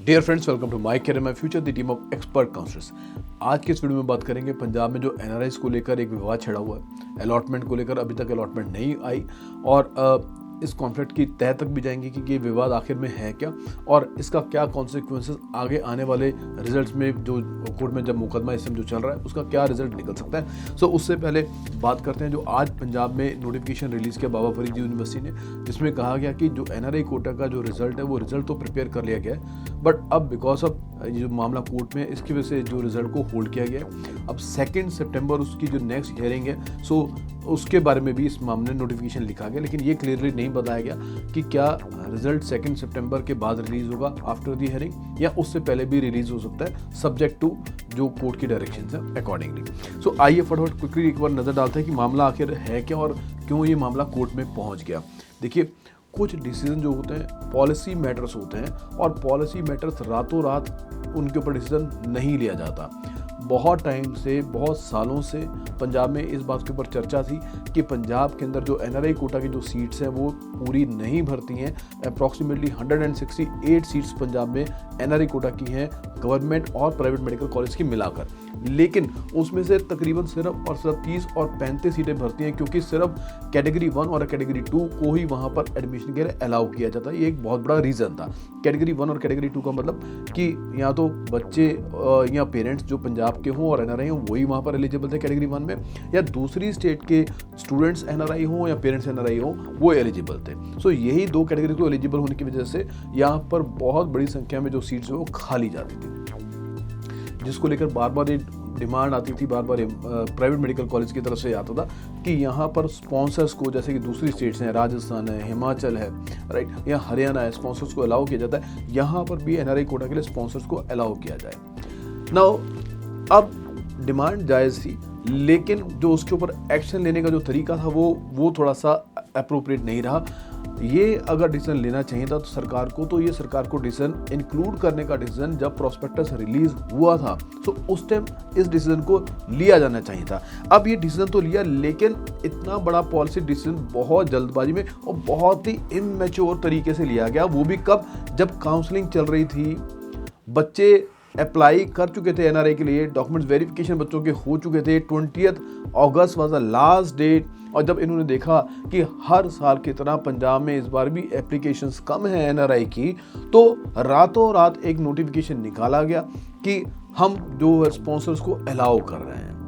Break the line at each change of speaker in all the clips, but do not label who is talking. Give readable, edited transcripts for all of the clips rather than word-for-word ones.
Dear friends, welcome to my career my future, the team of expert counsellors. आज के इस video में बात करेंगे पंजाब में जो एनआरआईज को लेकर एक विवाद छिड़ा हुआ है। अलॉटमेंट को लेकर अभी तक अलॉटमेंट नहीं आई और इस कॉन्फ्लिक्ट की तह तक भी जाएंगे कि ये विवाद आखिर में है क्या और इसका क्या कॉन्सिक्वेंसेस आगे आने वाले रिजल्ट्स में, जो कोर्ट में जब मुकदमा इस समय जो चल रहा है उसका क्या रिजल्ट निकल सकता है। सो उससे पहले बात करते हैं जो आज पंजाब में नोटिफिकेशन रिलीज़ किया बाबा फरीद यूनिवर्सिटी ने, जिसमें कहा गया कि जो एनआरआई कोटा का जो रिजल्ट है वो रिजल्ट तो प्रिपेयर कर लिया गया है, बट अब बिकॉज ऑफ ये जो मामला कोर्ट में है इसकी वजह से जो रिजल्ट को होल्ड किया गया है। अब 2 सितंबर उसकी जो नेक्स्ट हियरिंग है, सो उसके बारे में भी इस मामले में नोटिफिकेशन लिखा गया, लेकिन ये क्लियरली नहीं बताया गया कि क्या रिजल्ट 2 सितंबर के बाद रिलीज होगा आफ्टर दी हियरिंग या उससे पहले भी रिलीज हो सकता है, सब्जेक्ट टू जो कोर्ट की डायरेक्शन है अकॉर्डिंगली। सो आइए फटाफट क्विकली एक बार नजर डालते हैं कि मामला आखिर है क्या और क्यों ये मामला कोर्ट में पहुंच गया। देखिए, कुछ डिसीजन जो होते हैं पॉलिसी मैटर्स होते हैं और पॉलिसी मैटर्स रातों रात उनके ऊपर डिसीजन नहीं लिया जाता। बहुत टाइम से, बहुत सालों से पंजाब में इस बात के ऊपर चर्चा थी कि पंजाब के अंदर जो एनआरआई कोटा की जो सीट्स हैं वो पूरी नहीं भरती हैं। अप्रॉक्सीमेटली 168 सीट्स पंजाब में एनआरआई कोटा की हैं, गवर्नमेंट और प्राइवेट मेडिकल कॉलेज की मिलाकर, लेकिन उसमें से तकरीबन सिर्फ और सिर्फ 30 और 35 सीटें भरती हैं क्योंकि सिर्फ कैटेगरी 1 और कैटेगरी 2 को ही वहाँ पर एडमिशन के लिए अलाउ किया जाता है। ये एक बहुत बड़ा रीज़न था। कैटेगरी 1 और कैटेगरी 2 का मतलब कि या तो बच्चे या पेरेंट्स जो पंजाब के हों और एनआरआई हों वही वहाँ पर एलिजिबल थे कैटेगरी 1 में, या दूसरी स्टेट के स्टूडेंट्स एनआरआई हों या पेरेंट्स एनआरआई हों वो एलिजिबल थे। सो यही 2 कैटेगरी को एलिजिबल होने की वजह से यहाँ पर बहुत बड़ी संख्या में जो सीट्स है वो खाली जाती थी, जिसको लेकर बार बार ये डिमांड आती थी, बार बार प्राइवेट मेडिकल कॉलेज की तरफ से आता था कि यहाँ पर स्पॉन्सर्स को, जैसे कि दूसरी स्टेट्स हैं, राजस्थान है, हिमाचल है, राइट, या हरियाणा है, स्पॉन्सर्स को अलाउ किया जाता है, यहाँ पर भी एनआरआई कोटा के लिए स्पॉन्सर्स को अलाउ किया जाए। नाउ अब डिमांड जायज़ थी, लेकिन जो उसके ऊपर एक्शन लेने का जो तरीका था वो थोड़ा सा अप्रोप्रिएट नहीं रहा। ये अगर डिसीजन लेना चाहिए था तो सरकार को डिसीजन इंक्लूड करने का डिसीजन जब प्रोस्पेक्टस रिलीज हुआ था तो उस टाइम इस डिसीजन को लिया जाना चाहिए था। अब ये डिसीजन तो लिया, लेकिन इतना बड़ा पॉलिसी डिसीजन बहुत जल्दबाजी में और बहुत ही इमैच्योर तरीके से लिया गया। वो भी कब? जब काउंसलिंग चल रही थी, बच्चे अप्लाई कर चुके थे एनआरआई के लिए, डॉक्यूमेंट्स वेरिफिकेशन बच्चों के हो चुके थे, 20 August was the last date. और जब इन्होंने देखा कि हर साल की तरह पंजाब में इस बार भी एप्लीकेशंस कम हैं एनआरआई की, तो रातों रात एक नोटिफिकेशन निकाला गया कि हम जो स्पॉन्सर्स को अलाउ कर रहे हैं।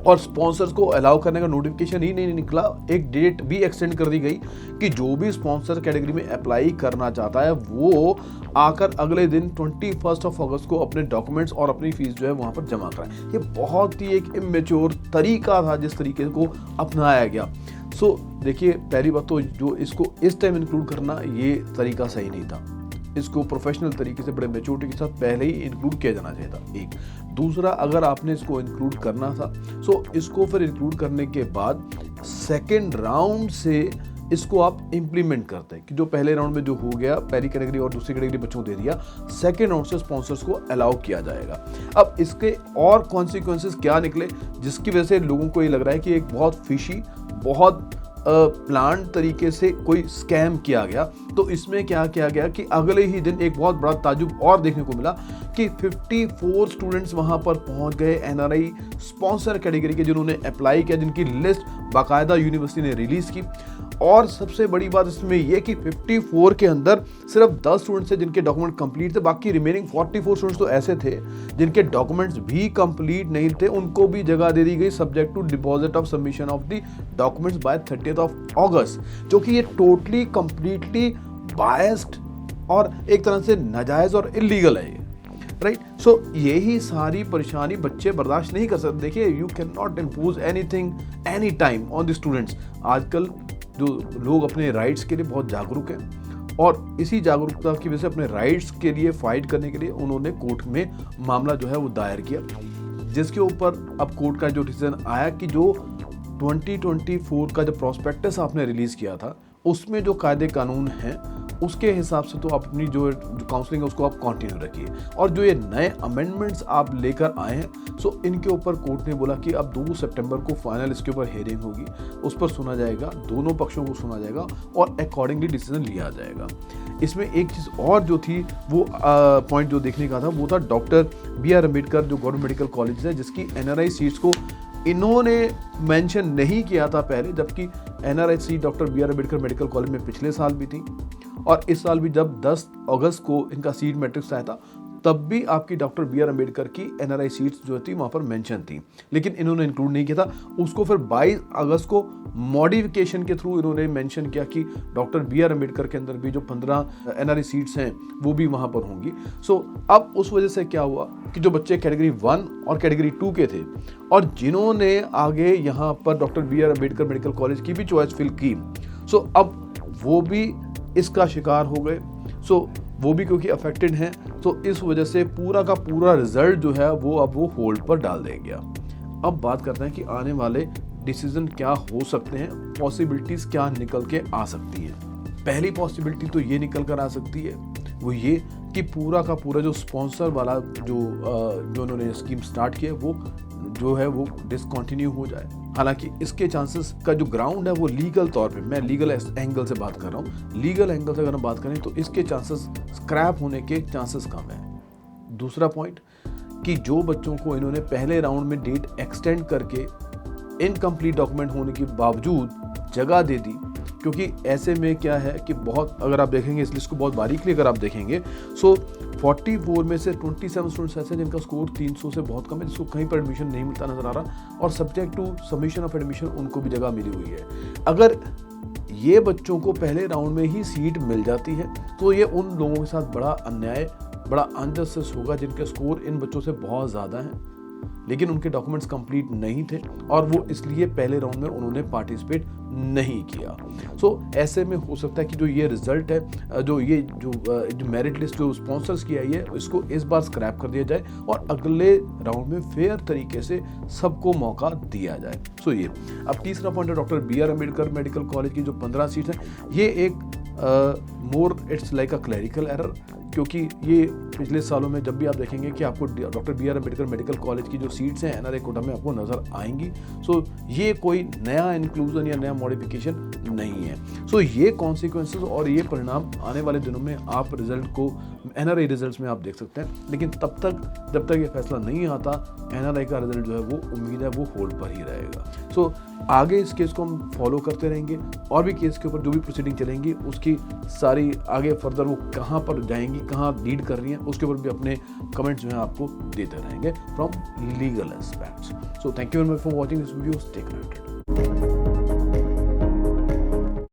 और स्पॉन्सर्स को अलाउ करने का नोटिफिकेशन ही नहीं निकला, एक डेट भी एक्सटेंड कर दी गई कि जो भी स्पॉन्सर कैटेगरी में अप्लाई करना चाहता है वो आकर अगले दिन 21 अगस्त को अपने डॉक्यूमेंट्स और अपनी फीस जो है वहाँ पर जमा कराएं। ये बहुत ही एक इमेच्योर तरीका था जिस तरीके को अपनाया गया। सो देखिए, पहली बात तो जो इसको इस टाइम इंक्लूड करना ये तरीका सही नहीं था। इसको प्रोफेशनल तरीके से बड़े मैच्योरिटी के साथ पहले ही इंक्लूड किया जाना चाहिए था। एक दूसरा, अगर आपने इसको इंक्लूड करना था सो इसको फिर इंक्लूड करने के बाद सेकेंड राउंड से इसको आप इम्प्लीमेंट करते हैं कि जो पहले राउंड में जो हो गया, पहली कैटेगरी और दूसरी कैटेगरी बच्चों को दे दिया, सेकेंड राउंड से स्पॉन्सर्स को अलाउ किया जाएगा। अब इसके और कॉन्सिक्वेंसेस क्या निकले जिसकी वजह से लोगों को ये लग रहा है कि एक बहुत फिशी, बहुत प्लान तरीके से कोई स्कैम किया गया। तो इसमें क्या किया गया कि अगले ही दिन एक बहुत बड़ा ताजुब और देखने को मिला कि 54 स्टूडेंट्स वहां पर पहुंच गए एनआरआई स्पॉन्सर कैटेगरी के, जिन्होंने अप्लाई किया, जिनकी लिस्ट बाकायदा यूनिवर्सिटी ने रिलीज की। और सबसे बड़ी बात इसमें यह कि 54 के अंदर सिर्फ 10 स्टूडेंट्स थे जिनके डॉक्यूमेंट कंप्लीट थे, बाकी रिमेनिंग 44 स्टूडेंट्स तो ऐसे थे जिनके डॉक्यूमेंट्स भी कंप्लीट नहीं थे, उनको भी जगह दे दी गई subject to deposit of submission of the documents by 30 August, जो कि ये टोटली कंप्लीटली बायस्ड और एक तरह से नाजायज और इलीगल है ये, राइट। सो यही सारी परेशानी बच्चे बर्दाश्त नहीं कर सकते। देखिए, you can not impose anything any time on the students. आजकल जो लोग अपने राइट्स के लिए बहुत जागरूक हैं और इसी जागरूकता की वजह से अपने राइट्स के लिए फाइट करने के लिए उन्होंने कोर्ट में मामला जो है वो दायर किया, जिसके ऊपर अब कोर्ट का जो डिसीजन आया कि जो 2024 का जो प्रॉस्पेक्टस आपने रिलीज किया था उसमें जो कायदे कानून हैं उसके हिसाब से तो आप अपनी जो काउंसलिंग है उसको आप कंटिन्यू रखिए। और जो ये नए अमेंडमेंट्स आप लेकर आए हैं, सो इनके ऊपर कोर्ट ने बोला कि अब 2 सितंबर को फाइनल इसके ऊपर हियरिंग होगी, उस पर सुना जाएगा, दोनों पक्षों को सुना जाएगा और अकॉर्डिंगली डिसीजन लिया जाएगा। इसमें एक चीज़ और जो थी वो पॉइंट जो देखने का था वो था डॉक्टर BR अम्बेडकर जो गवर्नमेंट मेडिकल कॉलेज है जिसकी NRI सीट्स को इन्होंने मेंशन नहीं किया था पहले, जबकि NRI seat doctor BR Ambedkar medical college में पिछले साल भी थी और इस साल भी जब 10 अगस्त को इनका सीट मैट्रिक्स आया था तब भी आपकी डॉक्टर BR अम्बेडकर की NRI सीट्स जो थी वहाँ पर मेंशन थी, लेकिन इन्होंने इंक्लूड नहीं किया था उसको। फिर 22 अगस्त को मॉडिफिकेशन के थ्रू इन्होंने मेंशन किया कि डॉक्टर BR अम्बेडकर के अंदर भी जो 15 NRI सीट्स हैं वो भी वहाँ पर होंगी। सो अब उस वजह से क्या हुआ कि जो बच्चे कैटेगरी 1 और कैटेगरी 2 के थे और जिन्होंने आगे यहाँ पर doctor BR Ambedkar medical college की भी चॉइस फिल की, सो अब वो भी इसका शिकार हो गए। सो वो भी क्योंकि अफेक्टेड हैं, तो इस वजह से पूरा का पूरा रिजल्ट जो है वो अब वो होल्ड पर डाल दिया गया। अब बात करते हैं कि आने वाले डिसीजन क्या हो सकते हैं, पॉसिबिलिटीज क्या निकल के आ सकती है। पहली पॉसिबिलिटी तो ये निकल कर आ सकती है वो ये कि पूरा का पूरा जो स्पॉन्सर वाला जो उन्होंने स्कीम स्टार्ट किया वो जो है वो डिसकंटिन्यू हो जाए। हालांकि इसके चांसेस का जो ग्राउंड है वो लीगल तौर पे, मैं लीगल एंगल से बात कर रहा हूँ, लीगल एंगल से अगर हम बात करें तो इसके चांसेस स्क्रैप होने के चांसेस कम है। दूसरा पॉइंट कि जो बच्चों को इन्होंने पहले राउंड में डेट एक्सटेंड करके इनकम्प्लीट डॉक्यूमेंट होने के बावजूद जगह दे दी, क्योंकि ऐसे में क्या है कि बहुत, अगर आप देखेंगे इस लिस्ट को बहुत बारीकली अगर आप देखेंगे, सो 44 में से 27 स्टूडेंट्स ऐसे हैं जिनका स्कोर 300 से बहुत कम है, जिसको कहीं पर एडमिशन नहीं मिलता नजर आ रहा और subject to submission of admission उनको भी जगह मिली हुई है। अगर ये बच्चों को पहले राउंड में ही सीट मिल जाती है तो ये उन लोगों के साथ बड़ा अन्याय, बड़ा अनजस्टिस होगा जिनके स्कोर इन बच्चों से बहुत ज़्यादा हैं लेकिन उनके डॉक्यूमेंट्स कंप्लीट नहीं थे और वो इसलिए पहले राउंड में उन्होंने पार्टिसिपेट नहीं किया। सो ऐसे में हो सकता है कि जो ये रिजल्ट है, जो मेरिट लिस्ट जो स्पॉन्सर्स की आई है, इसको इस बार स्क्रैप कर दिया जाए और अगले राउंड में फेयर तरीके से सबको मौका दिया जाए। सो ये अब तीसरा पॉइंट है doctor BR Ambedkar medical college की जो 15 सीट है, ये एक more it's like a clerical error, क्योंकि ये पिछले सालों में जब भी आप देखेंगे कि आपको doctor BR Ambedkar medical college की जो सीट्स हैं NRI कोटा में आपको नज़र आएंगी। सो ये कोई नया इंक्लूजन या नया मॉडिफिकेशन नहीं है। सो ये कॉन्सिक्वेंसेस और ये परिणाम आने वाले दिनों में आप रिजल्ट को NRI रिजल्ट्स में आप देख सकते हैं, लेकिन तब तक जब तक ये फैसला नहीं आता NRI का रिजल्ट जो है वो उम्मीद है वो होल्ड पर ही रहेगा। सो आगे इस केस को हम फॉलो करते रहेंगे और भी केस के ऊपर जो भी प्रोसीडिंग चलेंगी उसकी सारी आगे फर्दर वो कहाँ पर जाएंगी, कहाँ लीड कर रही हैं, उसके ऊपर भी अपने कमेंट्स जो हैं आपको देते रहेंगे from legal aspects. So thank you very much for watching this video, stay connected.